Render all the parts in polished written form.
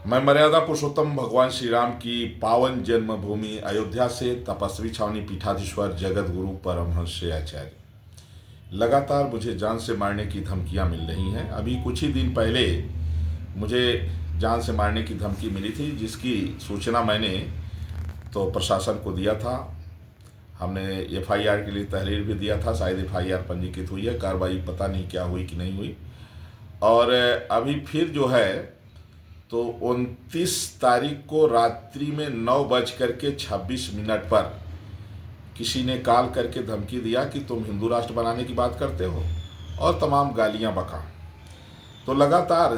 मैं मर्यादा पुरुषोत्तम भगवान श्री राम की पावन जन्मभूमि अयोध्या से तपस्वी छावनी पीठाधीश्वर जगत गुरु परमहंस श्री आचार्य लगातार मुझे जान से मारने की धमकियां मिल रही हैं। अभी कुछ ही दिन पहले मुझे जान से मारने की धमकी मिली थी, जिसकी सूचना मैंने तो प्रशासन को दिया था। हमने एफआईआर के लिए तहरीर भी दिया था। शायद एफआईआर पंजीकृत हुई है, कार्रवाई पता नहीं क्या हुई कि नहीं हुई। और अभी फिर जो है तो 29 तारीख को रात्रि में 9:26 पर किसी ने कॉल करके धमकी दिया कि तुम हिंदू राष्ट्र बनाने की बात करते हो, और तमाम गालियां बका। तो लगातार,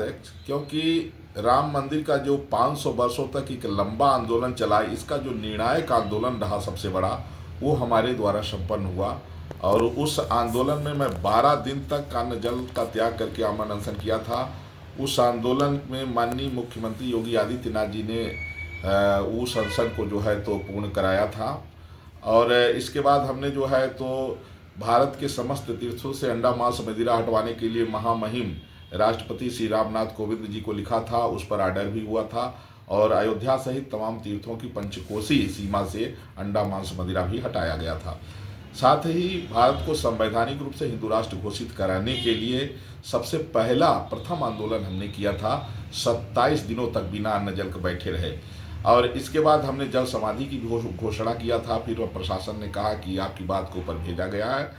क्योंकि राम मंदिर का जो 500 वर्षों तक एक लंबा आंदोलन चला, इसका जो निर्णायक आंदोलन रहा सबसे बड़ा, वो हमारे द्वारा संपन्न हुआ। और उस आंदोलन में मैं 12 दिन तक अन्न जल का त्याग करके अमन अनशन किया था। उस आंदोलन में माननीय मुख्यमंत्री योगी आदित्यनाथ जी ने उस अनशन को जो है तो पूर्ण कराया था। और इसके बाद हमने जो है तो भारत के समस्त तीर्थों से अंडा मांस मदिरा हटवाने के लिए महामहिम राष्ट्रपति श्री रामनाथ कोविंद जी को लिखा था, उस पर आर्डर भी हुआ था। और अयोध्या सहित तमाम तीर्थों की पंचकोसी सीमा से अंडा मांस मदिरा भी हटाया गया था। साथ ही भारत को संवैधानिक रूप से हिंदू राष्ट्र घोषित कराने के लिए सबसे पहला प्रथम आंदोलन हमने किया था। 27 दिनों तक बिना अन्न जल के बैठे रहे। और इसके बाद हमने जल समाधि की घोषणा किया था। फिर प्रशासन ने कहा कि आपकी बात को ऊपर भेजा गया है।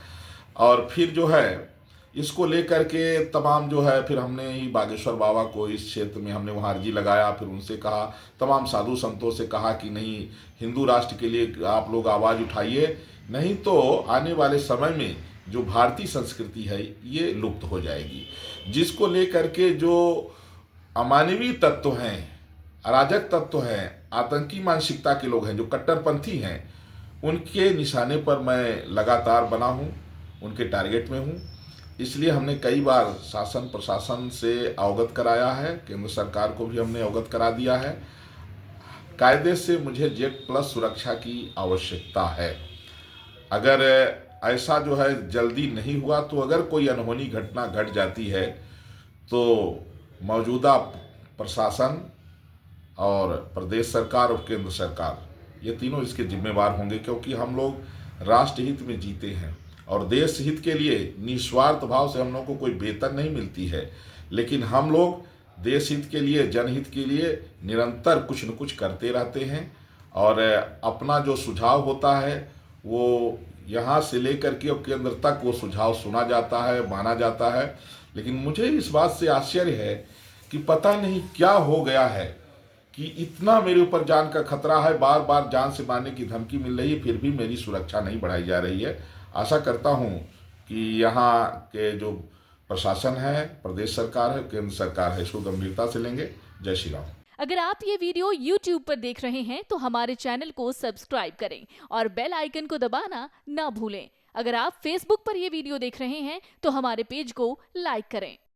और फिर जो है इसको लेकर के तमाम जो है, फिर हमने ही बागेश्वर बाबा को इस क्षेत्र में हमने वहाँ अर्जी लगाया। फिर उनसे कहा, तमाम साधु संतों से कहा कि नहीं, हिंदू राष्ट्र के लिए आप लोग आवाज़ उठाइए, नहीं तो आने वाले समय में जो भारतीय संस्कृति है ये लुप्त हो जाएगी। जिसको लेकर के जो अमानवीय तत्व हैं, अराजक तत्व हैं, आतंकी मानसिकता के लोग हैं, जो कट्टरपंथी हैं, उनके निशाने पर मैं लगातार बना हूँ, उनके टारगेट में हूँ। इसलिए हमने कई बार शासन प्रशासन से अवगत कराया है, केंद्र सरकार को भी हमने अवगत करा दिया है। कायदे से मुझे Z+ सुरक्षा की आवश्यकता है। अगर ऐसा जो है जल्दी नहीं हुआ तो अगर कोई अनहोनी घटना घट जाती है तो मौजूदा प्रशासन और प्रदेश सरकार और केंद्र सरकार, ये तीनों इसके जिम्मेवार होंगे। क्योंकि हम लोग राष्ट्रहित में जीते हैं और देश हित के लिए निस्वार्थ भाव से हम लोग को कोई वेतन नहीं मिलती है, लेकिन हम लोग देश हित के लिए, जनहित के लिए निरंतर कुछ न कुछ करते रहते हैं। और अपना जो सुझाव होता है वो यहाँ से लेकर के और केंद्र तक वो सुझाव सुना जाता है, माना जाता है। लेकिन मुझे इस बात से आश्चर्य है कि पता नहीं क्या हो गया है कि इतना मेरे ऊपर जान का खतरा है, बार बार जान से मारने की धमकी मिल रही है, फिर भी मेरी सुरक्षा नहीं बढ़ाई जा रही है। आशा करता हूँ कि यहाँ के जो प्रशासन है, प्रदेश सरकार है, केंद्र सरकार है, इसको गंभीरता से लेंगे। जय श्री राम। अगर आप ये वीडियो YouTube पर देख रहे हैं तो हमारे चैनल को सब्सक्राइब करें और बेल आइकन को दबाना ना भूलें। अगर आप Facebook पर ये वीडियो देख रहे हैं तो हमारे पेज को लाइक करें।